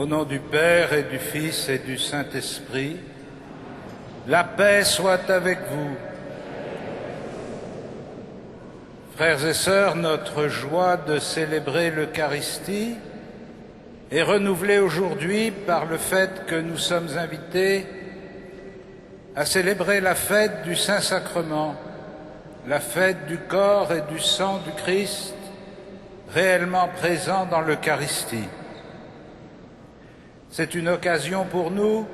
nom du Père et du Fils et du Saint-Esprit, la paix soit avec vous. Frères et sœurs, notre joie de célébrer l'Eucharistie est renouvelée aujourd'hui par le fait que nous sommes invités à célébrer la fête du Saint-Sacrement, la fête du corps et du sang du Christ réellement présent dans l'Eucharistie. C'est une occasion pour nous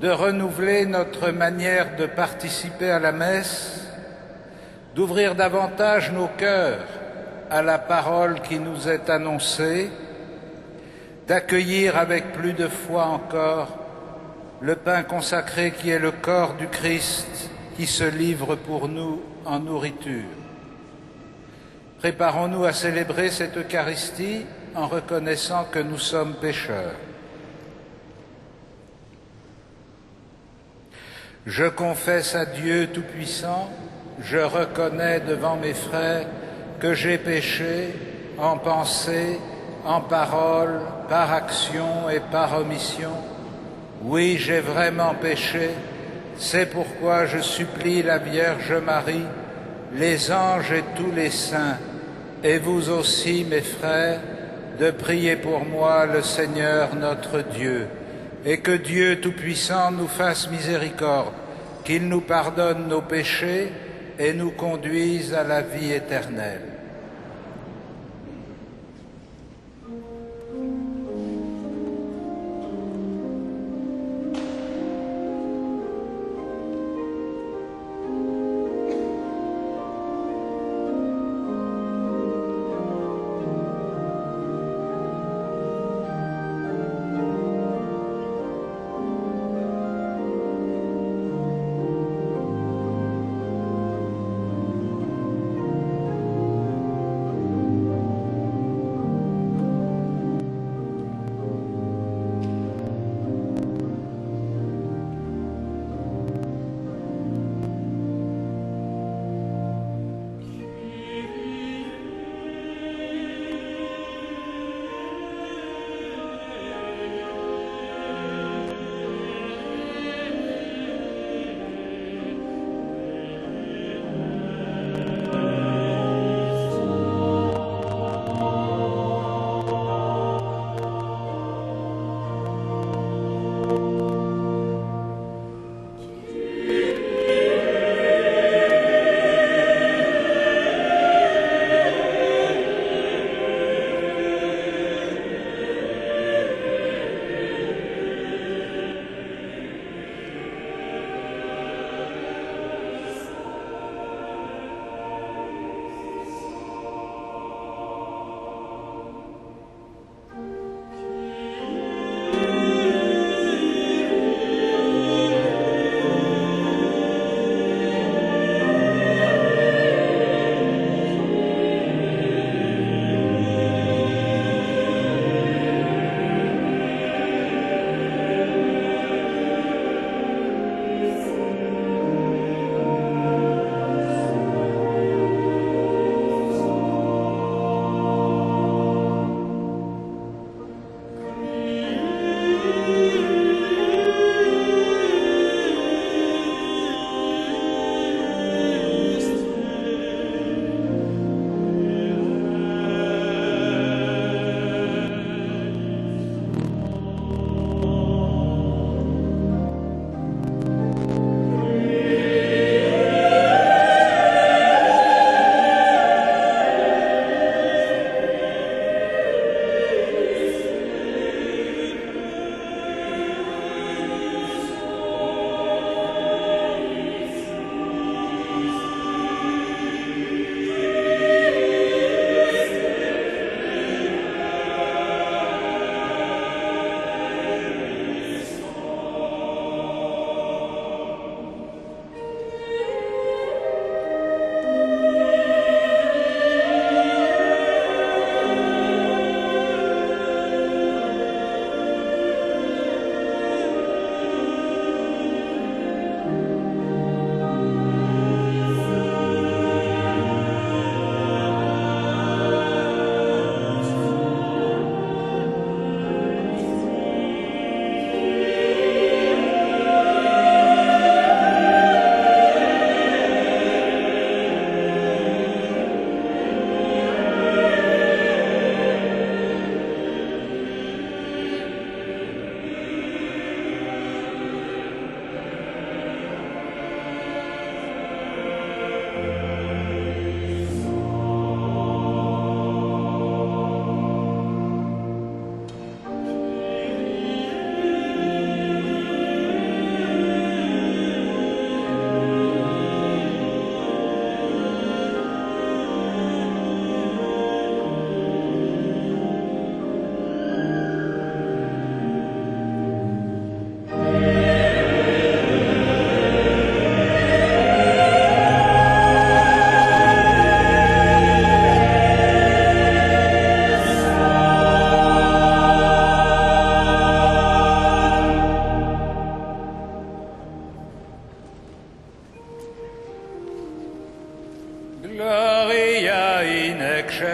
de renouveler notre manière de participer à la messe, d'ouvrir davantage nos cœurs à la parole qui nous est annoncée, d'accueillir avec plus de foi encore le pain consacré qui est le corps du Christ qui se livre pour nous en nourriture. Préparons-nous à célébrer cette Eucharistie en reconnaissant que nous sommes pécheurs. Je confesse à Dieu Tout-Puissant, je reconnais devant mes frères que j'ai péché en pensée, en parole, par action et par omission. Oui, j'ai vraiment péché, c'est pourquoi je supplie la Vierge Marie, les anges et tous les saints, et vous aussi, mes frères, de prier pour moi le Seigneur notre Dieu, et que Dieu Tout-Puissant nous fasse miséricorde, qu'il nous pardonne nos péchés et nous conduise à la vie éternelle.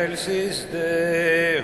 excelsis Deo.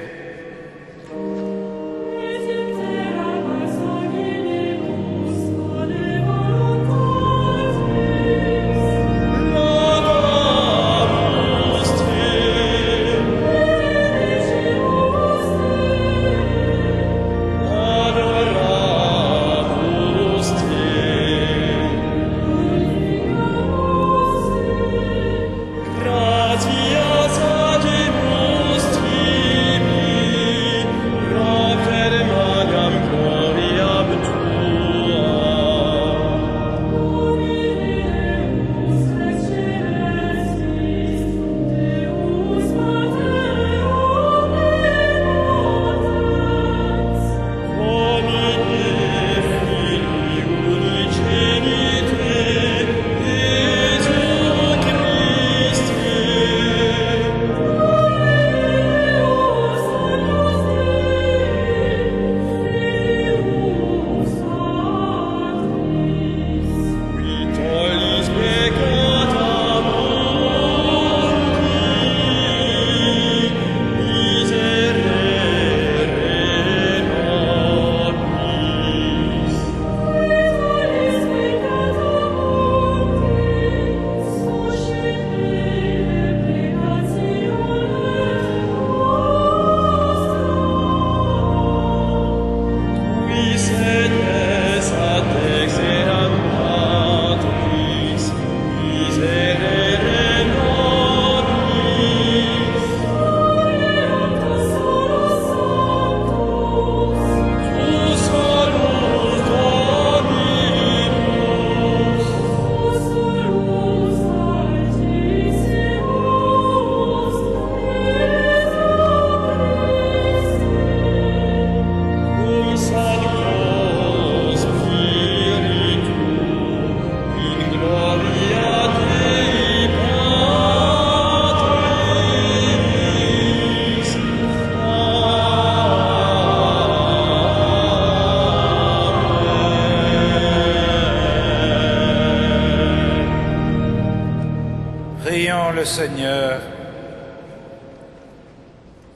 Prions le Seigneur.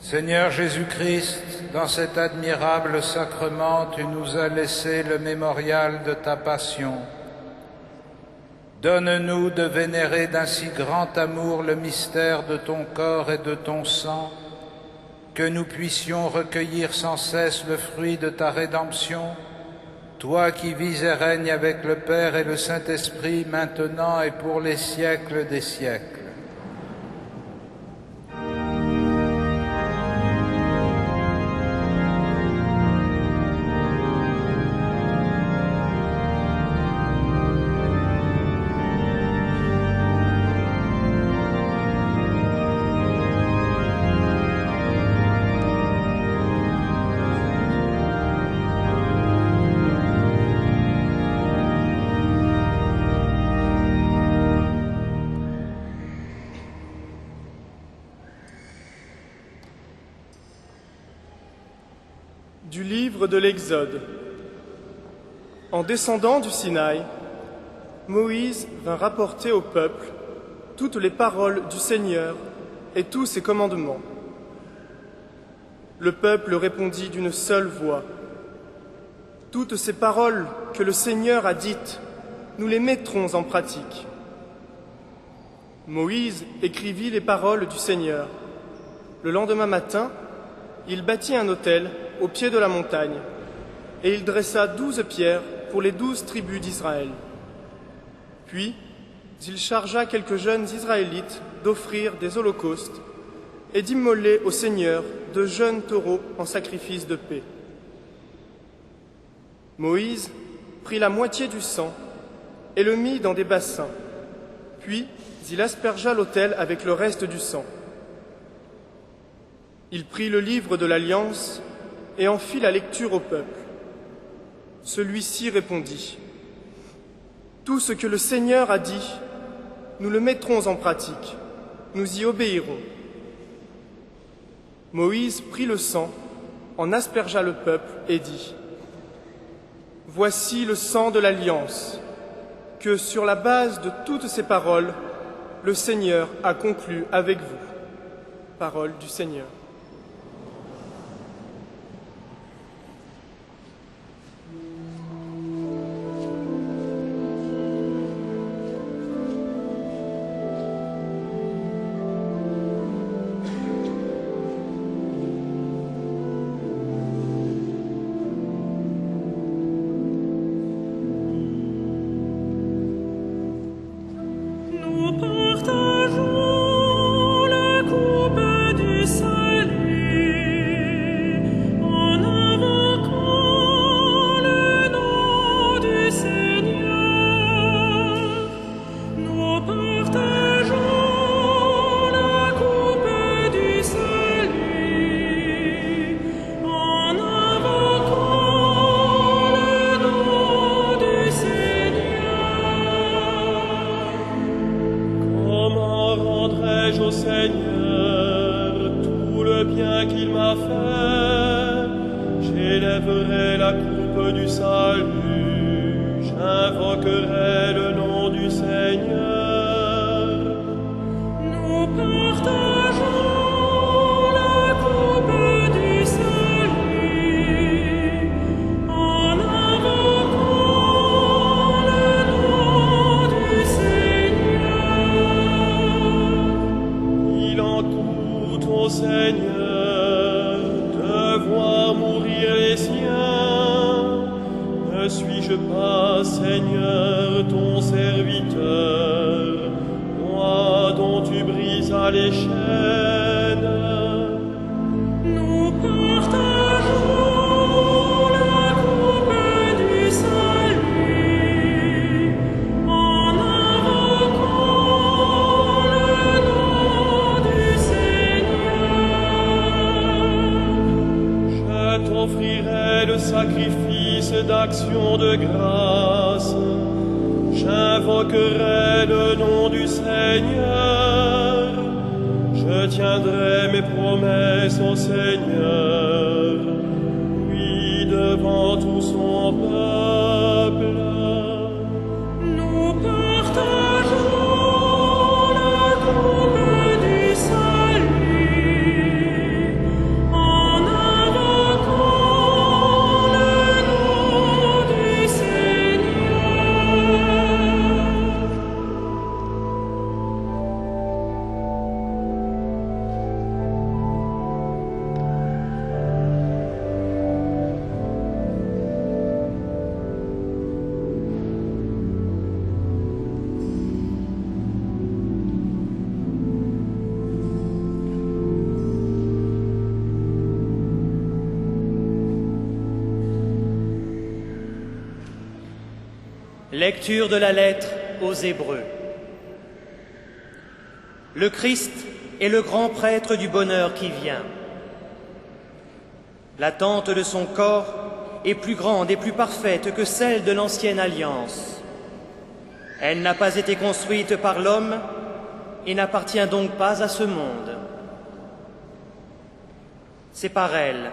Seigneur Jésus-Christ, dans cet admirable sacrement, tu nous as laissé le mémorial de ta passion. Donne-nous de vénérer d'un si grand amour le mystère de ton corps et de ton sang, que nous puissions recueillir sans cesse le fruit de ta rédemption, toi qui vis et règnes avec le Père et le Saint-Esprit, maintenant et pour les siècles des siècles. Du livre de l'Exode. En descendant du Sinaï, Moïse vint rapporter au peuple toutes les paroles du Seigneur et tous ses commandements. Le peuple répondit d'une seule voix. Toutes ces paroles que le Seigneur a dites, nous les mettrons en pratique. Moïse écrivit les paroles du Seigneur. Le lendemain matin, il bâtit un autel au pied de la montagne, et il dressa 12 pierres pour les 12 tribus d'Israël. Puis, il chargea quelques jeunes Israélites d'offrir des holocaustes et d'immoler au Seigneur de jeunes taureaux en sacrifice de paix. Moïse prit la moitié du sang et le mit dans des bassins, puis il aspergea l'autel avec le reste du sang. Il prit le livre de l'Alliance et en fit la lecture au peuple. Celui-ci répondit : « Tout ce que le Seigneur a dit, nous le mettrons en pratique, nous y obéirons. » Moïse prit le sang, en aspergea le peuple et dit : « Voici le sang de l'Alliance, que sur la base de toutes ces paroles, le Seigneur a conclu avec vous. » Parole du Seigneur. Au Seigneur tout le bien qu'il m'a fait. J'élèverai la coupe du salut, j'invoquerai le nom du Seigneur. Nous partageons la coupe du salut en invoquant le nom du Il en coûte au Seigneur de voir mourir les siens. Ne suis-je pas, Seigneur, ton serviteur, moi dont tu brisas les chaînes? Nous partageons la coupe du salut en invoquant le nom du Seigneur. Je t'offrirai le sacrifice d'action de grâce. J'invoquerai le nom du Seigneur. Je tiendrai mes promesses au Seigneur, oui, devant tout son peuple. Nous partageons la coupe du salut en invoquant le nom du Seigneur. Lecture de la lettre aux Hébreux. Le Christ est le grand prêtre du bonheur qui vient. L'attente de son corps est plus grande et plus parfaite que celle de l'ancienne alliance. Elle n'a pas été construite par l'homme et n'appartient donc pas à ce monde. C'est par elle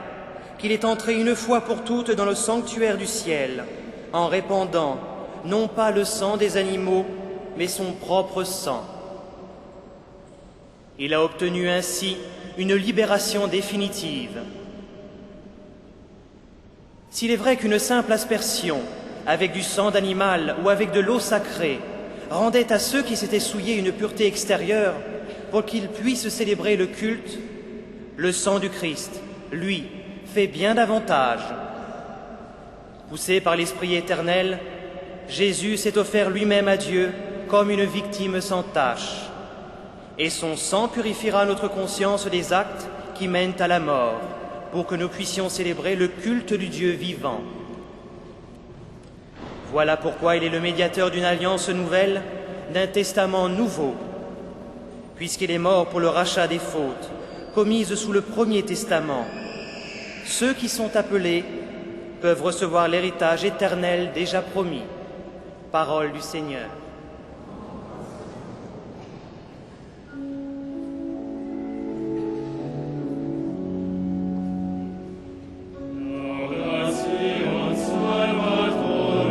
qu'il est entré une fois pour toutes dans le sanctuaire du ciel, en répandant non pas le sang des animaux, mais son propre sang. Il a obtenu ainsi une libération définitive. S'il est vrai qu'une simple aspersion, avec du sang d'animal ou avec de l'eau sacrée, rendait à ceux qui s'étaient souillés une pureté extérieure pour qu'ils puissent célébrer le culte, le sang du Christ, lui, fait bien davantage. Poussé par l'Esprit éternel, Jésus s'est offert lui-même à Dieu comme une victime sans tache. Et son sang purifiera notre conscience des actes qui mènent à la mort, pour que nous puissions célébrer le culte du Dieu vivant. Voilà pourquoi il est le médiateur d'une alliance nouvelle, d'un testament nouveau, puisqu'il est mort pour le rachat des fautes commises sous le premier testament. Ceux qui sont appelés peuvent recevoir l'héritage éternel déjà promis. Parole du Seigneur. Salvatore,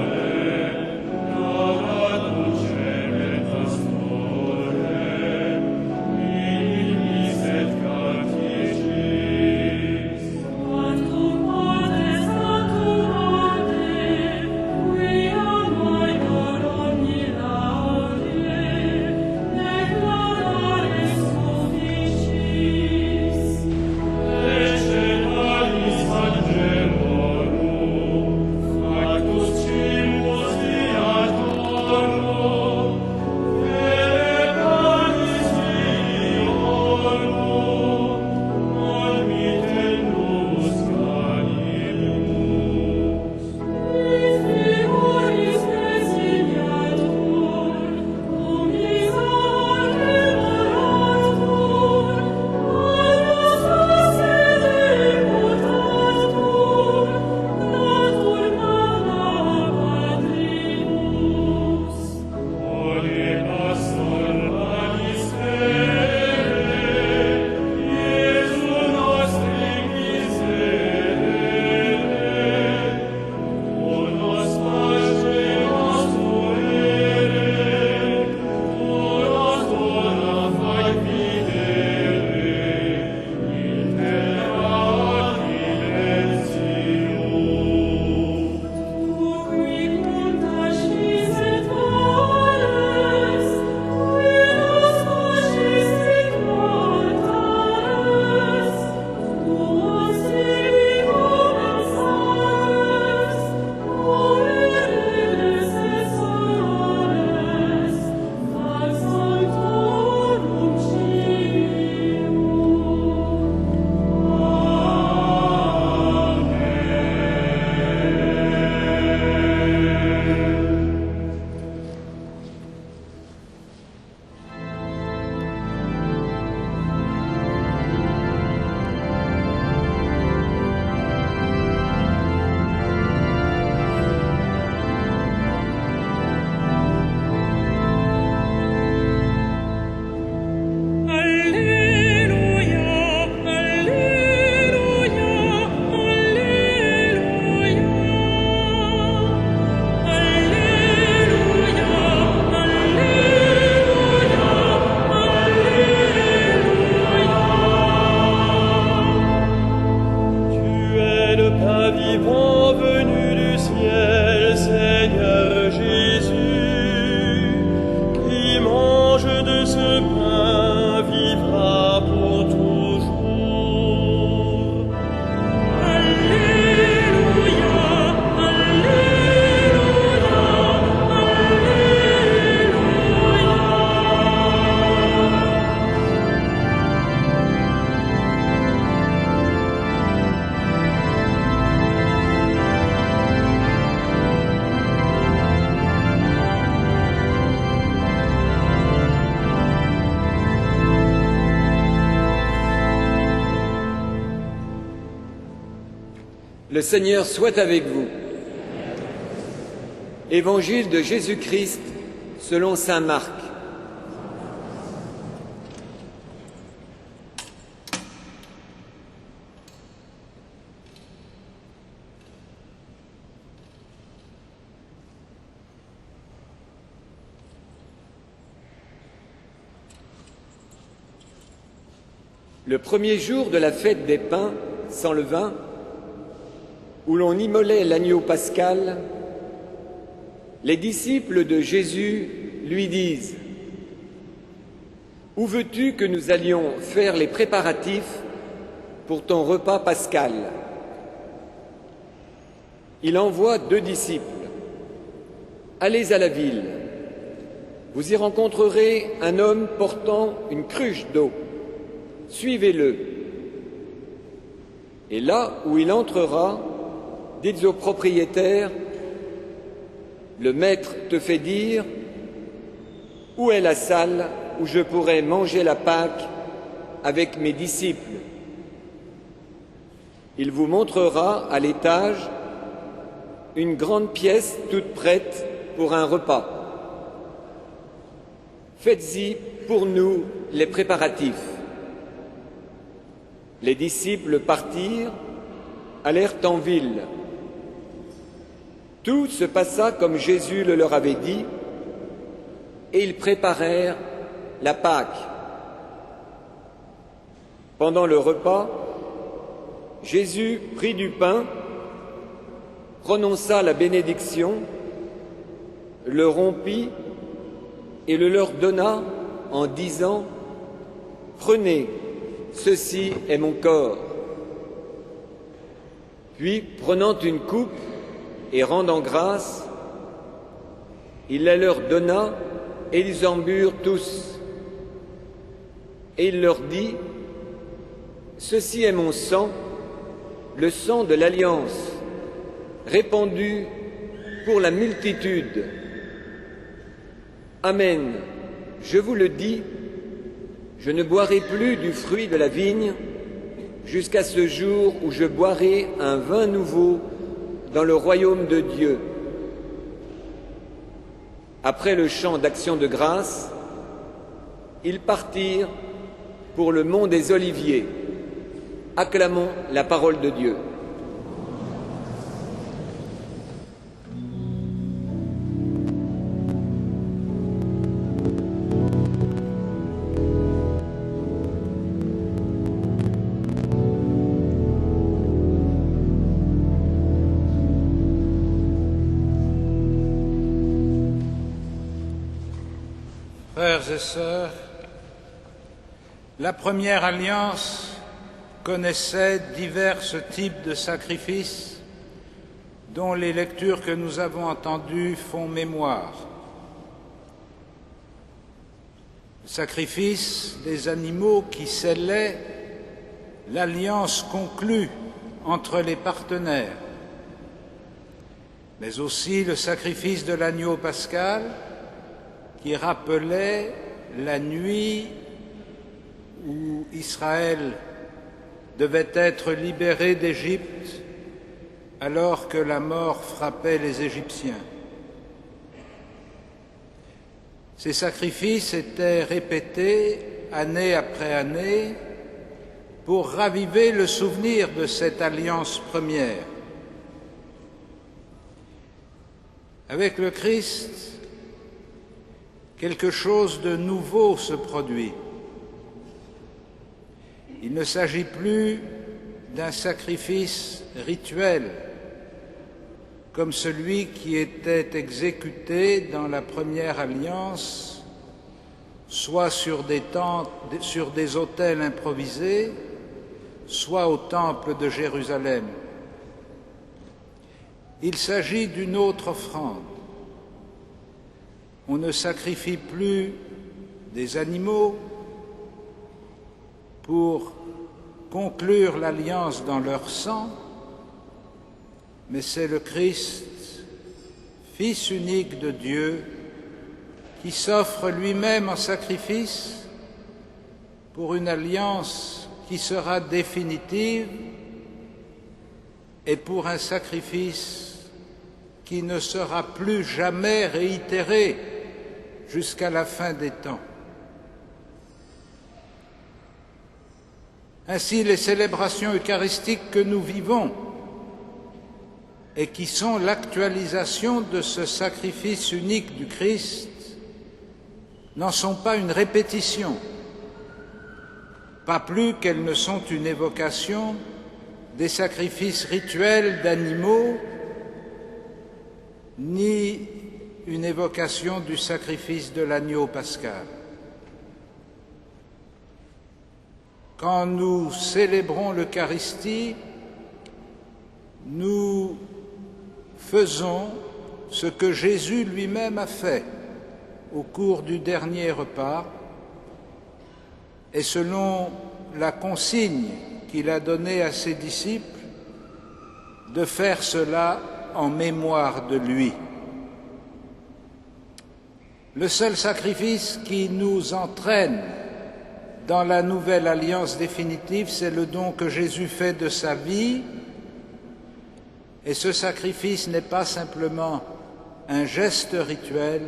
Le Seigneur soit avec vous. Évangile de Jésus-Christ selon saint Marc. Le premier jour de la fête des pains sans levain, où l'on immolait l'agneau pascal, les disciples de Jésus lui disent : « Où veux-tu que nous allions faire les préparatifs pour ton repas pascal ?» Il envoie 2 disciples. « Allez à la ville. Vous y rencontrerez un homme portant une cruche d'eau. Suivez-le. Et là où il entrera, dites au propriétaire : le maître te fait dire : où est la salle où je pourrais manger la Pâque avec mes disciples ? Il vous montrera à l'étage une grande pièce toute prête pour un repas. Faites-y pour nous les préparatifs. Les disciples partirent, allèrent en ville. Tout se passa comme Jésus le leur avait dit, et ils préparèrent la Pâque. Pendant le repas, Jésus prit du pain, prononça la bénédiction, le rompit et le leur donna en disant : « Prenez, ceci est mon corps. » Puis, prenant une coupe et rendant grâce, il la leur donna et ils en burent tous. Et il leur dit : « Ceci est mon sang, le sang de l'alliance, répandu pour la multitude. Amen, je vous le dis, je ne boirai plus du fruit de la vigne jusqu'à ce jour où je boirai un vin nouveau dans le royaume de Dieu. » Après le chant d'action de grâce, ils partirent pour le mont des Oliviers. Acclamons la parole de Dieu. Frères et sœurs, la première alliance connaissait divers types de sacrifices dont les lectures que nous avons entendues font mémoire. Le sacrifice des animaux qui scellaient l'alliance conclue entre les partenaires, mais aussi le sacrifice de l'agneau pascal qui rappelait la nuit où Israël devait être libéré d'Égypte alors que la mort frappait les Égyptiens. Ces sacrifices étaient répétés année après année pour raviver le souvenir de cette alliance première. Avec le Christ, quelque chose de nouveau se produit. Il ne s'agit plus d'un sacrifice rituel, comme celui qui était exécuté dans la première alliance, soit sur des autels improvisés, soit au temple de Jérusalem. Il s'agit d'une autre offrande. On ne sacrifie plus des animaux pour conclure l'alliance dans leur sang, mais c'est le Christ, Fils unique de Dieu, qui s'offre lui-même en sacrifice pour une alliance qui sera définitive et pour un sacrifice qui ne sera plus jamais réitéré jusqu'à la fin des temps. Ainsi, les célébrations eucharistiques que nous vivons et qui sont l'actualisation de ce sacrifice unique du Christ n'en sont pas une répétition, pas plus qu'elles ne sont une évocation des sacrifices rituels d'animaux, ni une évocation du sacrifice de l'agneau pascal. Quand nous célébrons l'Eucharistie, nous faisons ce que Jésus lui-même a fait au cours du dernier repas et selon la consigne qu'il a donnée à ses disciples de faire cela en mémoire de lui. Le seul sacrifice qui nous entraîne dans la nouvelle alliance définitive, c'est le don que Jésus fait de sa vie, et ce sacrifice n'est pas simplement un geste rituel,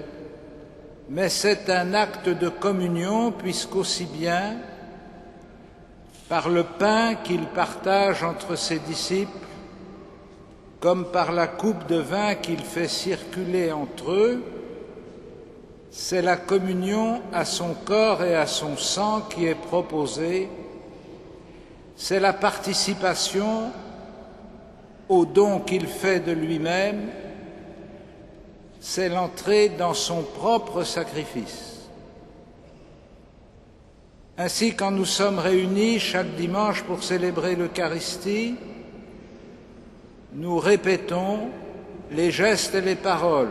mais c'est un acte de communion, puisqu'aussi bien par le pain qu'il partage entre ses disciples, comme par la coupe de vin qu'il fait circuler entre eux, c'est la communion à son corps et à son sang qui est proposée, c'est la participation au don qu'il fait de lui-même, c'est l'entrée dans son propre sacrifice. Ainsi, quand nous sommes réunis chaque dimanche pour célébrer l'Eucharistie, nous répétons les gestes et les paroles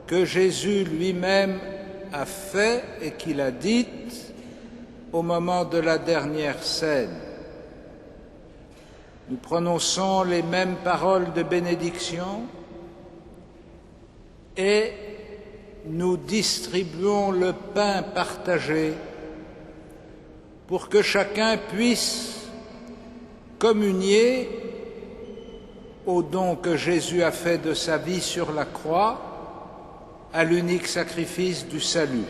que Jésus lui-même a fait et qu'il a dites au moment de la dernière scène. Nous prononçons les mêmes paroles de bénédiction et nous distribuons le pain partagé pour que chacun puisse communier au don que Jésus a fait de sa vie sur la croix, à l'unique sacrifice du salut.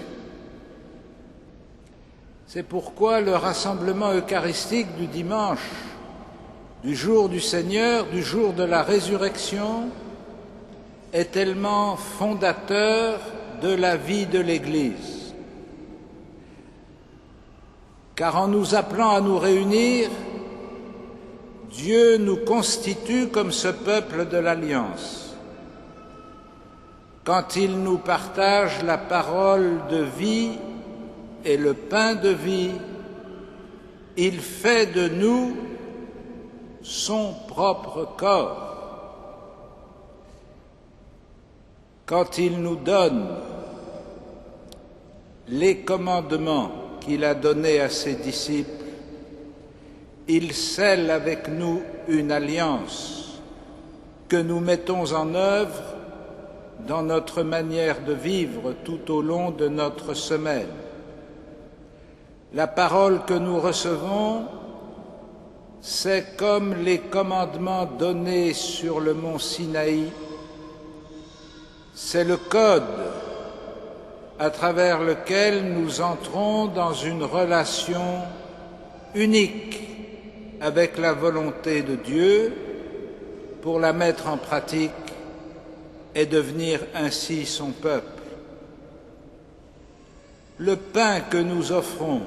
C'est pourquoi le rassemblement eucharistique du dimanche, du jour du Seigneur, du jour de la résurrection, est tellement fondateur de la vie de l'Église. Car en nous appelant à nous réunir, Dieu nous constitue comme ce peuple de l'Alliance. Quand il nous partage la parole de vie et le pain de vie, il fait de nous son propre corps. Quand il nous donne les commandements qu'il a donnés à ses disciples, il scelle avec nous une alliance que nous mettons en œuvre dans notre manière de vivre tout au long de notre semaine. La parole que nous recevons, c'est comme les commandements donnés sur le mont Sinaï, c'est le code à travers lequel nous entrons dans une relation unique avec la volonté de Dieu pour la mettre en pratique et devenir ainsi son peuple. Le pain que nous offrons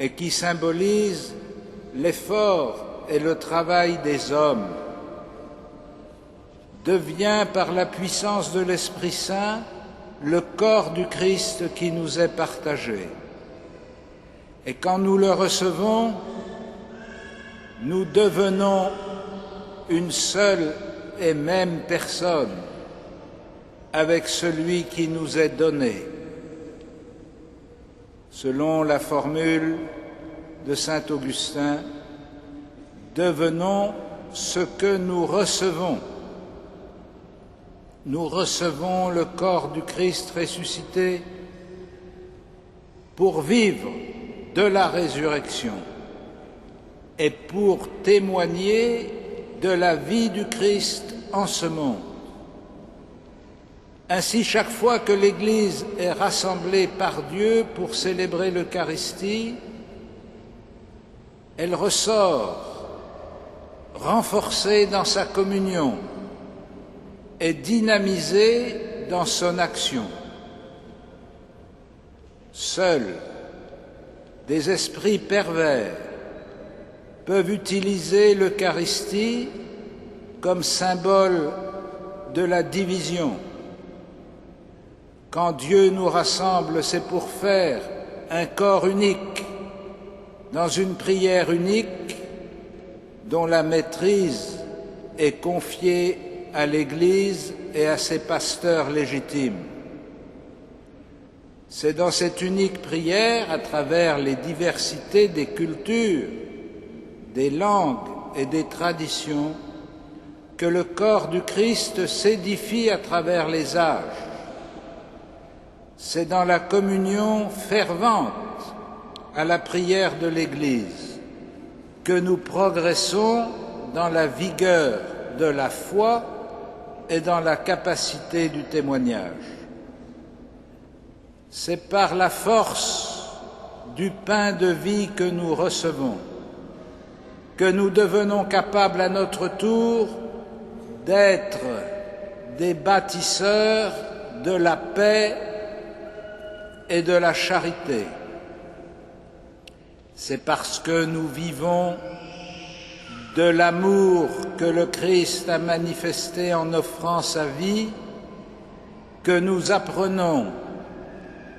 et qui symbolise l'effort et le travail des hommes devient par la puissance de l'Esprit Saint le corps du Christ qui nous est partagé. Et quand nous le recevons, nous devenons une seule et même personne avec celui qui nous est donné. Selon la formule de saint Augustin, devenons ce que nous recevons. Nous recevons le corps du Christ ressuscité pour vivre de la résurrection et pour témoigner de la vie du Christ en ce monde. Ainsi, chaque fois que l'Église est rassemblée par Dieu pour célébrer l'Eucharistie, elle ressort renforcée dans sa communion et dynamisée dans son action. Seuls des esprits pervers peuvent utiliser l'Eucharistie comme symbole de la division. Quand Dieu nous rassemble, c'est pour faire un corps unique, dans une prière unique, dont la maîtrise est confiée à l'Église et à ses pasteurs légitimes. C'est dans cette unique prière, à travers les diversités des cultures, des langues et des traditions, que le corps du Christ s'édifie à travers les âges. C'est dans la communion fervente à la prière de l'Église que nous progressons dans la vigueur de la foi et dans la capacité du témoignage. C'est par la force du pain de vie que nous recevons que nous devenons capables à notre tour d'être des bâtisseurs de la paix et de la charité. C'est parce que nous vivons de l'amour que le Christ a manifesté en offrant sa vie que nous apprenons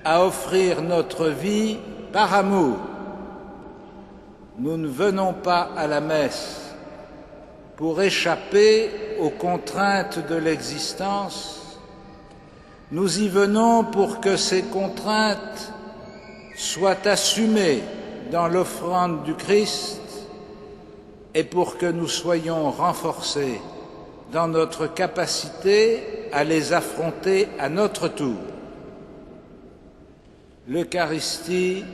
à offrir notre vie par amour. Nous ne venons pas à la messe pour échapper aux contraintes de l'existence. Nous y venons pour que ces contraintes soient assumées dans l'offrande du Christ et pour que nous soyons renforcés dans notre capacité à les affronter à notre tour. L'Eucharistie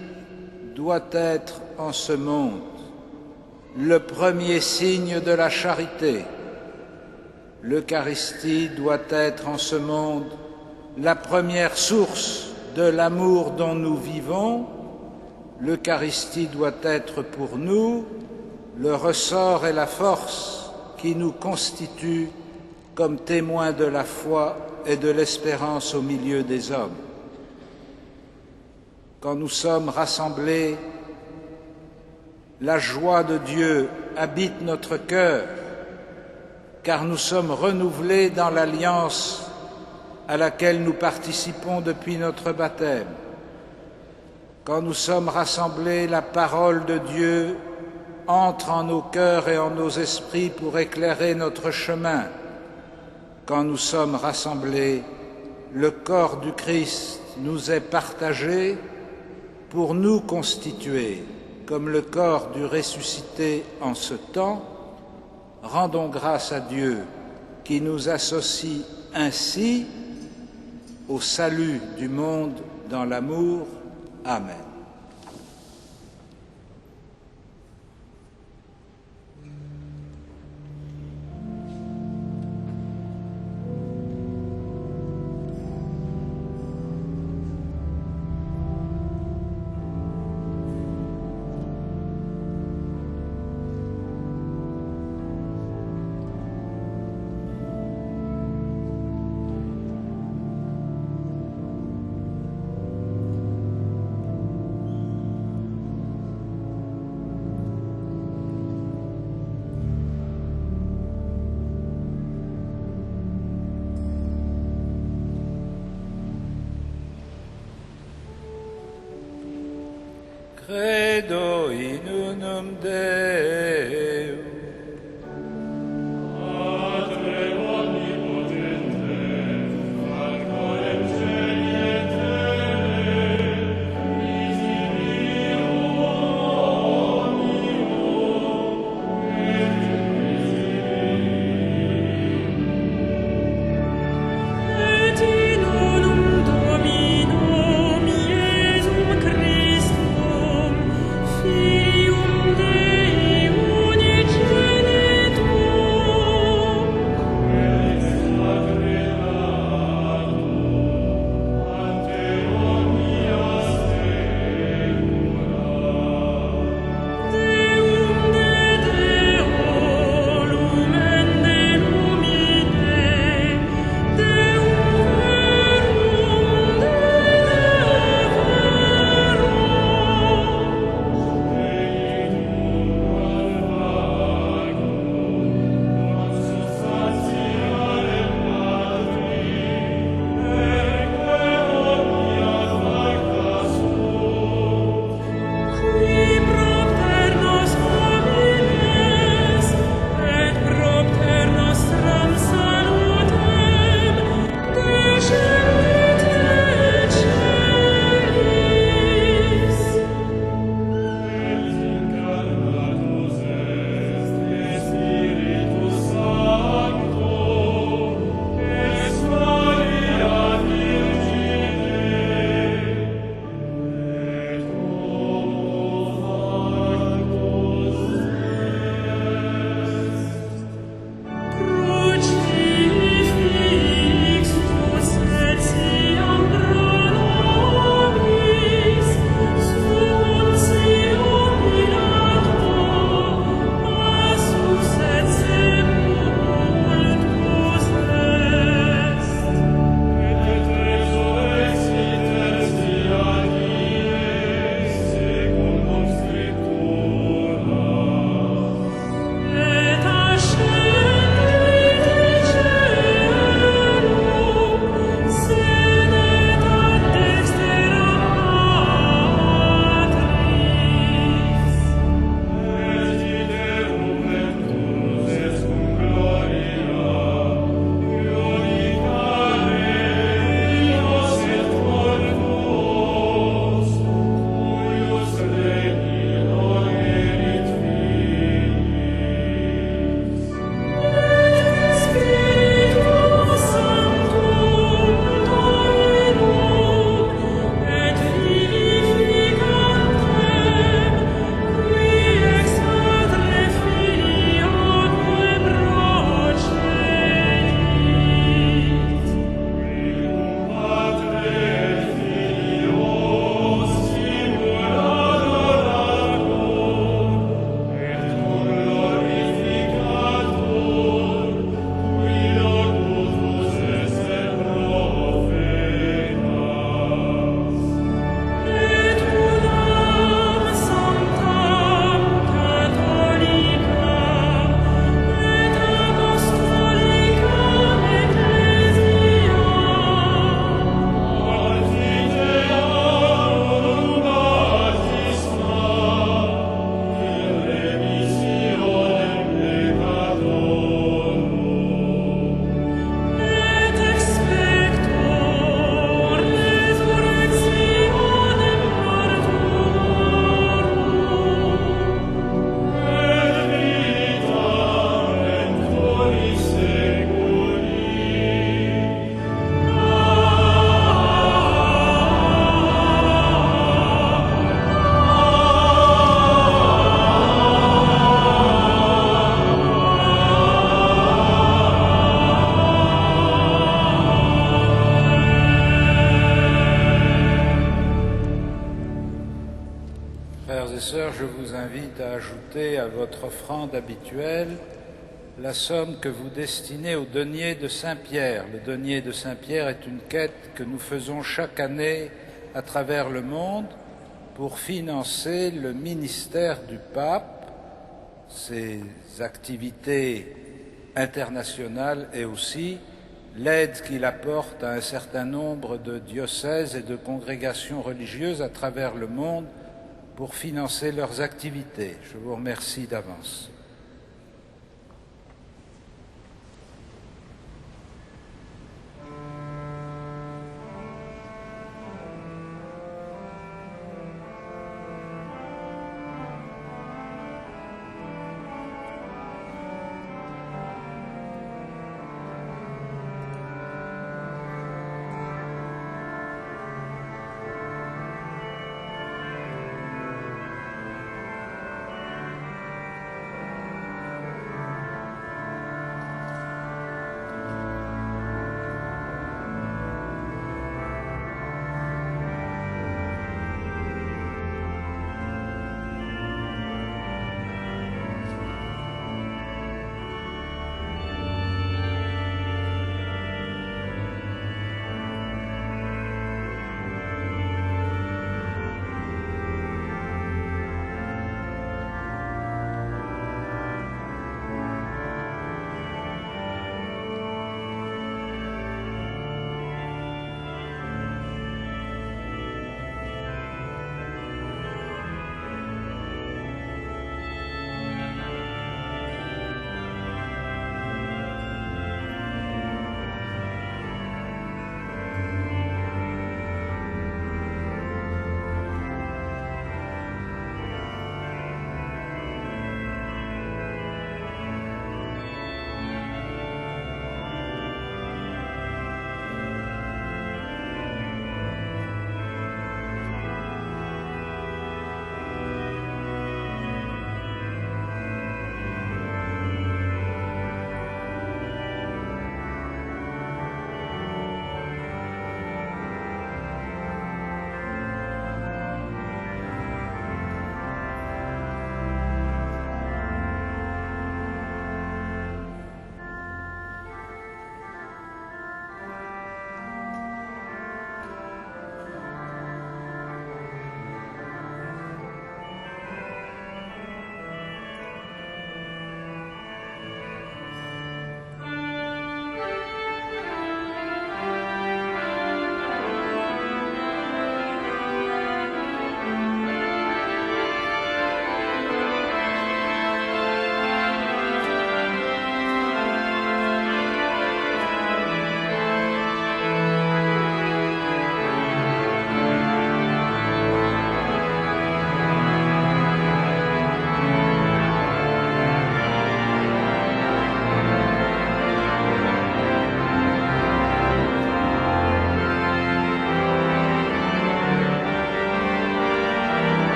doit être en ce monde le premier signe de la charité. L'Eucharistie doit être en ce monde la première source de l'amour dont nous vivons. L'Eucharistie doit être pour nous le ressort et la force qui nous constituent comme témoins de la foi et de l'espérance au milieu des hommes. Quand nous sommes rassemblés, la joie de Dieu habite notre cœur, car nous sommes renouvelés dans l'alliance à laquelle nous participons depuis notre baptême. Quand nous sommes rassemblés, la parole de Dieu entre en nos cœurs et en nos esprits pour éclairer notre chemin. Quand nous sommes rassemblés, le corps du Christ nous est partagé pour nous constituer comme le corps du ressuscité en ce temps. Rendons grâce à Dieu qui nous associe ainsi au salut du monde dans l'amour. Amen. votre offrande habituelle la somme que vous destinez au denier de Saint-Pierre. Le denier de Saint-Pierre est une quête que nous faisons chaque année à travers le monde pour financer le ministère du pape, ses activités internationales et aussi l'aide qu'il apporte à un certain nombre de diocèses et de congrégations religieuses à travers le monde pour financer leurs activités. Je vous remercie d'avance.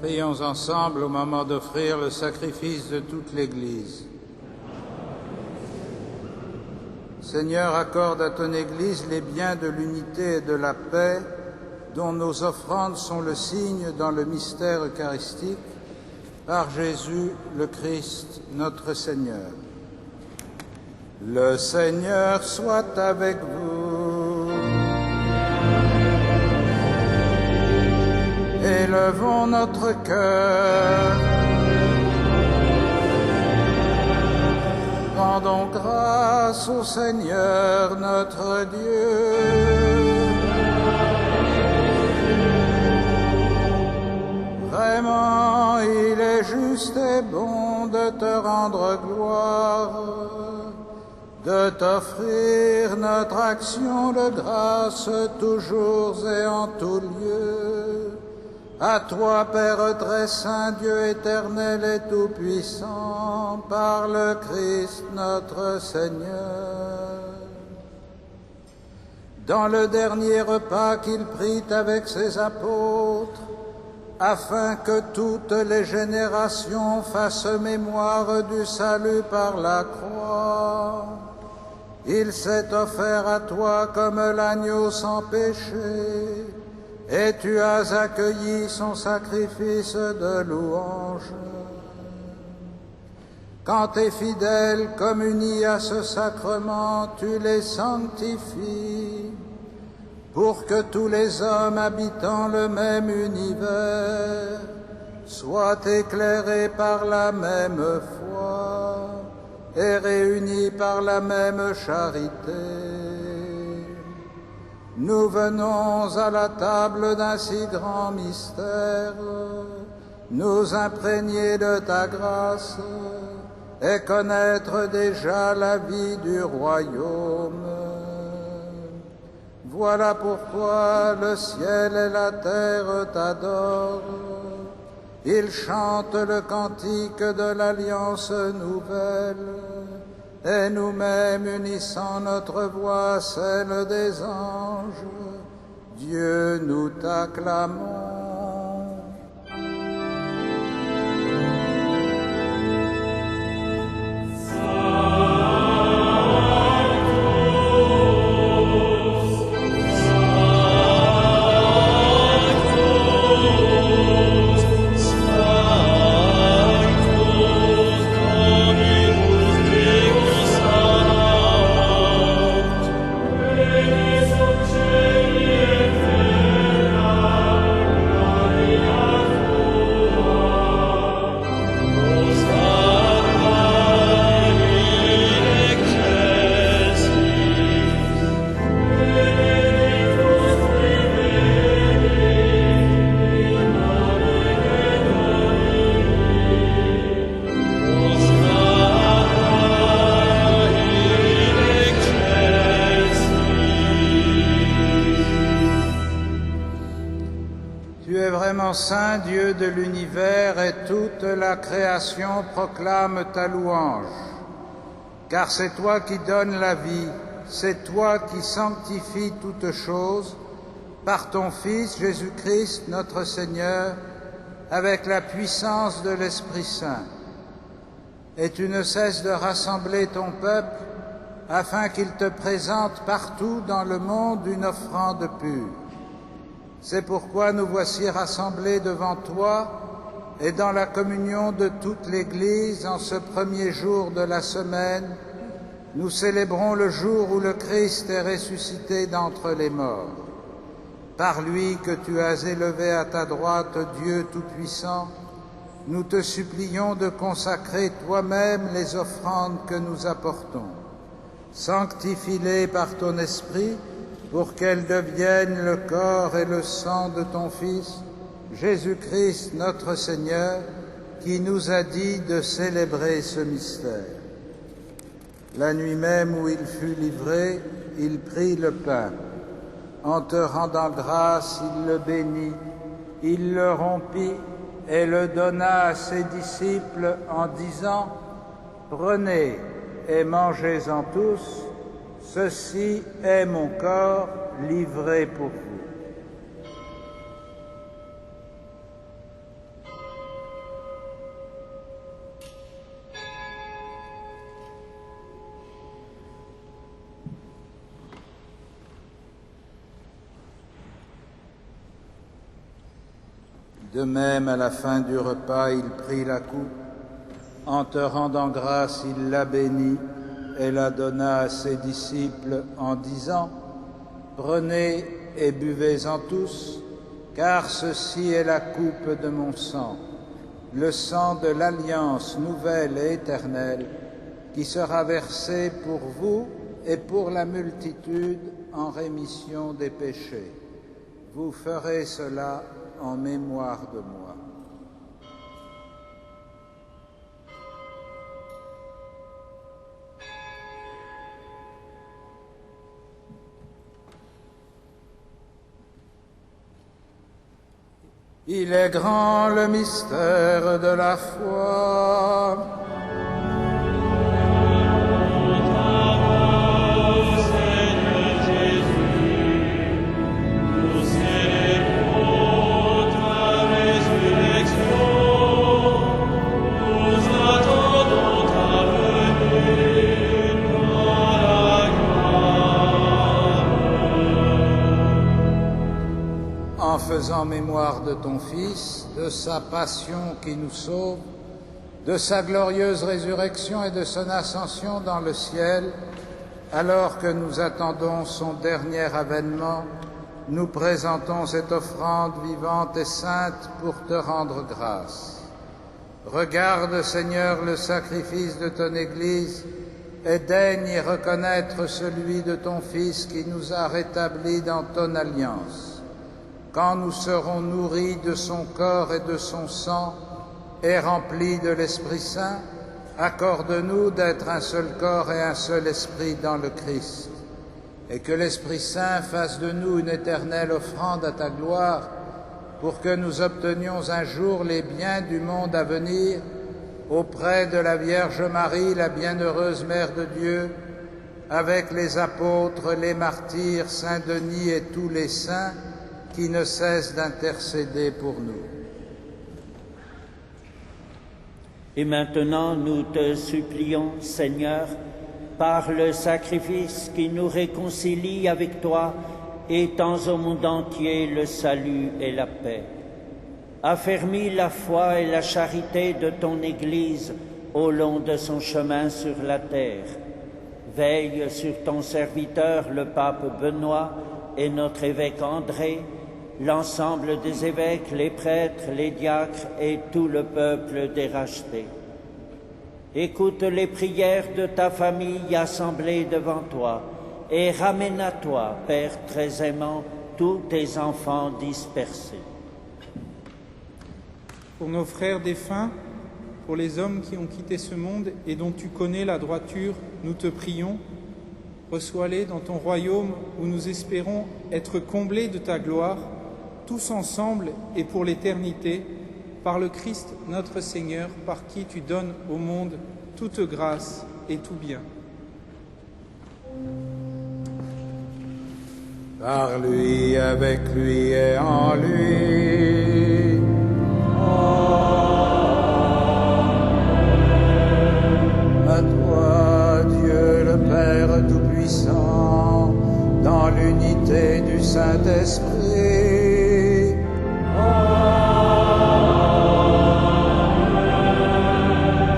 Prions ensemble au moment d'offrir le sacrifice de toute l'Église. Seigneur, accorde à ton Église les biens de l'unité et de la paix dont nos offrandes sont le signe dans le mystère eucharistique, par Jésus le Christ, notre Seigneur. Le Seigneur soit avec vous. Élevons notre cœur. Rendons grâce au Seigneur notre Dieu. Vraiment, il est juste et bon de te rendre gloire, de t'offrir notre action de grâce toujours et en tout lieu. À toi, Père très saint, Dieu éternel et tout-puissant, puissant par le Christ notre Seigneur. Dans le dernier repas qu'il prit avec ses apôtres, afin que toutes les générations fassent mémoire du salut par la croix, il s'est offert à toi comme l'agneau sans péché, et tu as accueilli son sacrifice de louange. Quand tes fidèles communient à ce sacrement, tu les sanctifies, pour que tous les hommes habitant le même univers soient éclairés par la même foi et réunis par la même charité. Nous venons à la table d'un si grand mystère, nous imprégner de ta grâce et connaître déjà la vie du royaume. Voilà pourquoi le ciel et la terre t'adorent. Ils chantent le cantique de l'alliance nouvelle, et nous-mêmes unissant notre voix à celle des anges, Dieu, nous t'acclamons. Saint Dieu de l'univers, et toute la création proclame ta louange. Car c'est toi qui donnes la vie, c'est toi qui sanctifies toutes choses, par ton Fils Jésus-Christ notre Seigneur, avec la puissance de l'Esprit Saint. Et tu ne cesses de rassembler ton peuple, afin qu'il te présente partout dans le monde une offrande pure. C'est pourquoi nous voici rassemblés devant toi et dans la communion de toute l'Église en ce premier jour de la semaine, nous célébrons le jour où le Christ est ressuscité d'entre les morts. Par lui que tu as élevé à ta droite, Dieu Tout-Puissant, nous te supplions de consacrer toi-même les offrandes que nous apportons. Sanctifie-les par ton Esprit, pour qu'elles deviennent le corps et le sang de ton Fils, Jésus-Christ notre Seigneur, qui nous a dit de célébrer ce mystère. La nuit même où il fut livré, il prit le pain. En te rendant grâce, il le bénit, il le rompit et le donna à ses disciples en disant « Prenez et mangez-en tous, ceci est mon corps livré pour vous. » De même, à la fin du repas, il prit la coupe. En te rendant grâce, il la bénit et la donna à ses disciples en disant « Prenez et buvez-en tous, car ceci est la coupe de mon sang, le sang de l'alliance nouvelle et éternelle, qui sera versé pour vous et pour la multitude en rémission des péchés. Vous ferez cela en mémoire de moi. » Il est grand le mystère de la foi. faisant mémoire de ton Fils, de sa passion qui nous sauve, de sa glorieuse résurrection et de son ascension dans le ciel, alors que nous attendons son dernier avènement, nous présentons cette offrande vivante et sainte pour te rendre grâce. Regarde, Seigneur, le sacrifice de ton Église et daigne y reconnaître celui de ton Fils qui nous a rétablis dans ton alliance. Quand nous serons nourris de son corps et de son sang et remplis de l'Esprit Saint, accorde-nous d'être un seul corps et un seul esprit dans le Christ, et que l'Esprit Saint fasse de nous une éternelle offrande à ta gloire, pour que nous obtenions un jour les biens du monde à venir, auprès de la Vierge Marie, la bienheureuse Mère de Dieu, avec les apôtres, les martyrs, Saint Denis et tous les saints qui ne cessent d'intercéder pour nous. Et maintenant, nous te supplions, Seigneur, par le sacrifice qui nous réconcilie avec toi, étends au monde entier le salut et la paix. Affermis la foi et la charité de ton Église au long de son chemin sur la terre. Veille sur ton serviteur, le pape Benoît, et notre évêque André, l'ensemble des évêques, les prêtres, les diacres et tout le peuple des rachetés. Écoute les prières de ta famille assemblée devant toi et ramène à toi, Père très aimant, tous tes enfants dispersés. Pour nos frères défunts, pour les hommes qui ont quitté ce monde et dont tu connais la droiture, nous te prions, reçois-les dans ton royaume où nous espérons être comblés de ta gloire, tous ensemble et pour l'éternité, par le Christ notre Seigneur, par qui tu donnes au monde toute grâce et tout bien. Par lui, avec lui et en lui. À toi, Dieu le Père Tout-Puissant, dans l'unité du Saint-Esprit.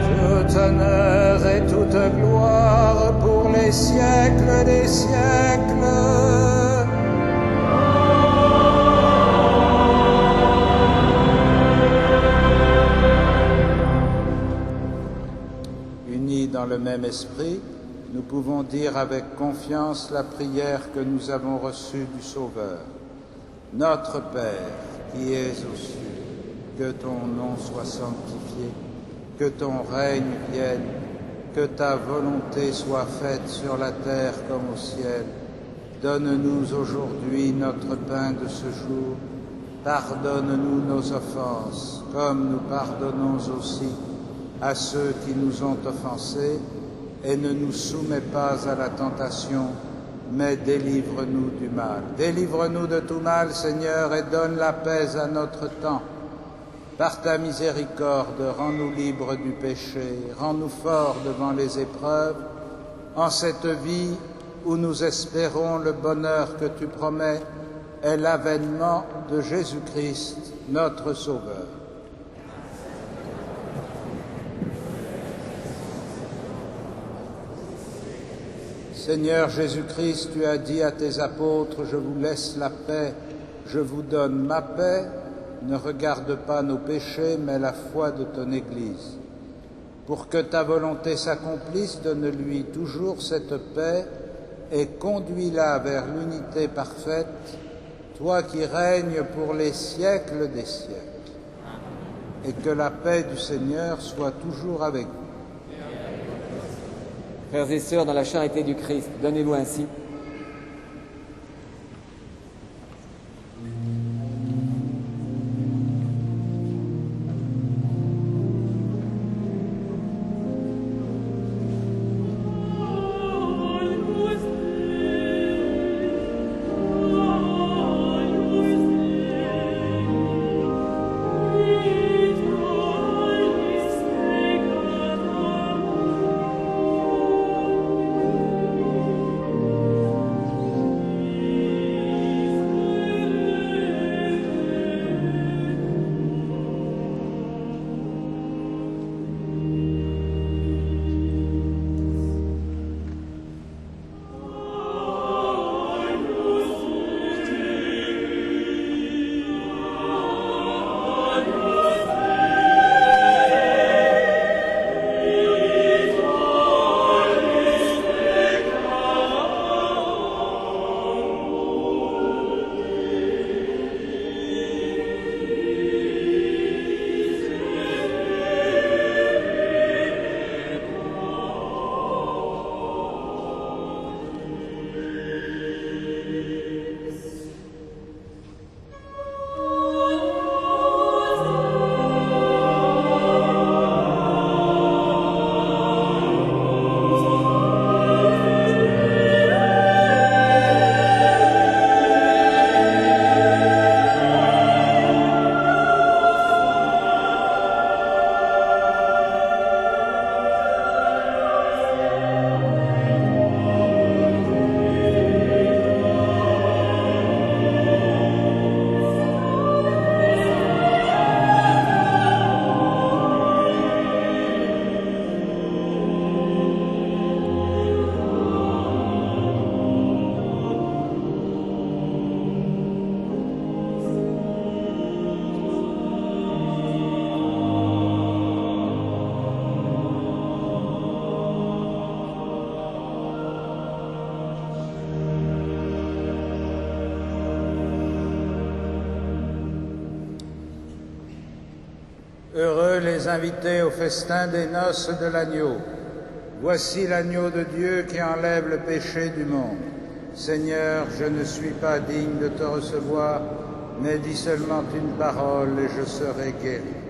Tout honneur et toute gloire pour les siècles des siècles. Unis dans le même esprit, nous pouvons dire avec confiance la prière que nous avons reçue du Sauveur. Notre Père, qui es aux cieux, que ton nom soit sanctifié, que ton règne vienne, que ta volonté soit faite sur la terre comme au ciel. Donne-nous aujourd'hui notre pain de ce jour. Pardonne-nous nos offenses, comme nous pardonnons aussi à ceux qui nous ont offensés, et ne nous soumets pas à la tentation, mais délivre-nous du mal. Délivre-nous de tout mal, Seigneur, et donne la paix à notre temps. Par ta miséricorde, rends-nous libres du péché, rends-nous forts devant les épreuves, en cette vie où nous espérons le bonheur que tu promets et l'avènement de Jésus-Christ, notre Sauveur. Seigneur Jésus-Christ, tu as dit à tes apôtres, je vous laisse la paix, je vous donne ma paix. Ne regarde pas nos péchés, mais la foi de ton Église. Pour que ta volonté s'accomplisse, donne-lui toujours cette paix et conduis-la vers l'unité parfaite, toi qui règnes pour les siècles des siècles. Et que la paix du Seigneur soit toujours avec vous. Frères et sœurs, dans la charité du Christ, donnez-vous ainsi. Heureux les invités au festin des noces de l'agneau. Voici l'agneau de Dieu qui enlève le péché du monde. Seigneur, je ne suis pas digne de te recevoir, mais dis seulement une parole et je serai guéri.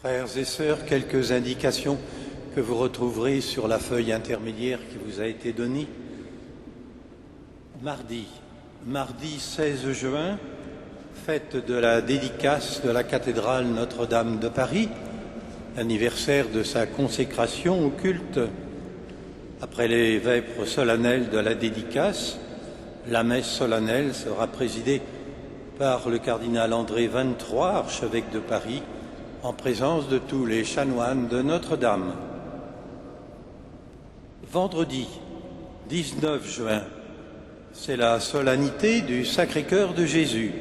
Frères et sœurs, quelques indications que vous retrouverez sur la feuille intermédiaire qui vous a été donnée. Mardi 16 juin, fête de la dédicace de la cathédrale Notre-Dame de Paris, anniversaire de sa consécration au culte. Après les vêpres solennelles de la dédicace, la messe solennelle sera présidée par le cardinal André XXIII, archevêque de Paris, en présence de tous les chanoines de Notre-Dame. Vendredi 19 juin, c'est la solennité du Sacré-Cœur de Jésus.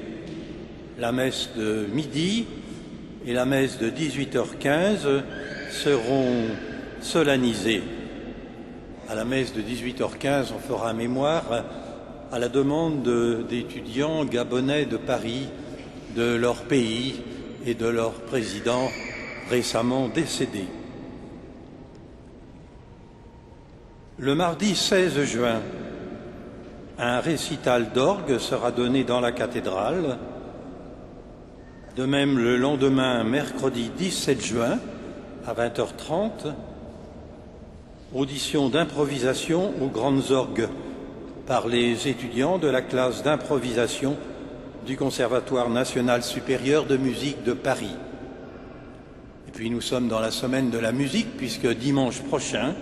La messe de midi et la messe de 18h15 seront solennisées. À la messe de 18h15, on fera mémoire à la demande d'étudiants gabonais de Paris, de leur pays et de leur président récemment décédé. Le mardi 16 juin, un récital d'orgue sera donné dans la cathédrale. De même, le lendemain, mercredi 17 juin, à 20h30, audition d'improvisation aux grandes orgues par les étudiants de la classe d'improvisation du Conservatoire national supérieur de musique de Paris. Et puis nous sommes dans la semaine de la musique, puisque dimanche prochain,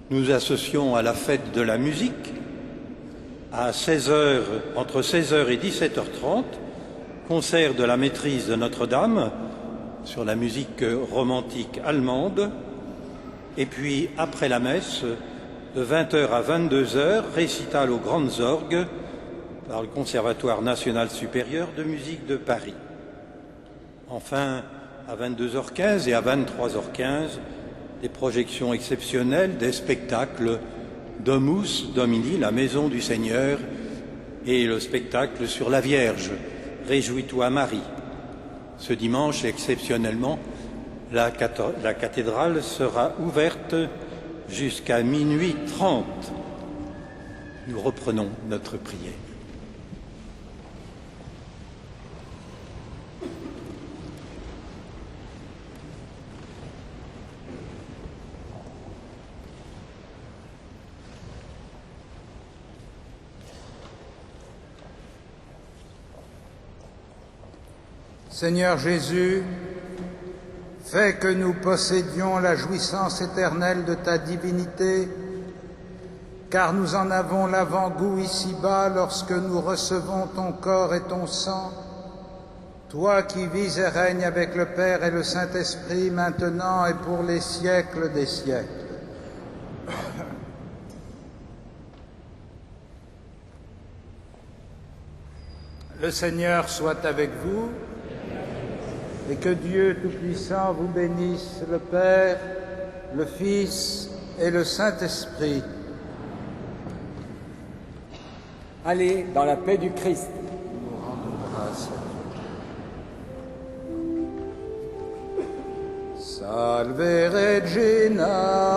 nous associons à la fête de la musique, à 16h, entre 16h et 17h30, concert de la maîtrise de Notre-Dame sur la musique romantique allemande, et puis après la messe, de 20h à 22h, récital aux grandes orgues par le Conservatoire national supérieur de musique de Paris. Enfin, à 22h15 et à 23h15, des projections exceptionnelles, des spectacles Domus Domini, la maison du Seigneur, et le spectacle sur la Vierge, Réjouis-toi Marie. Ce dimanche, exceptionnellement, la cathédrale sera ouverte jusqu'à minuit 30. Nous reprenons notre prière. Seigneur Jésus, fais que nous possédions la jouissance éternelle de ta divinité, car nous en avons l'avant-goût ici-bas lorsque nous recevons ton corps et ton sang, toi qui vis et règnes avec le Père et le Saint-Esprit maintenant et pour les siècles des siècles. Le Seigneur soit avec vous. Et que Dieu Tout-Puissant vous bénisse, le Père, le Fils et le Saint-Esprit. Allez dans la paix du Christ. Nous rendons grâce à Dieu. Salve Regina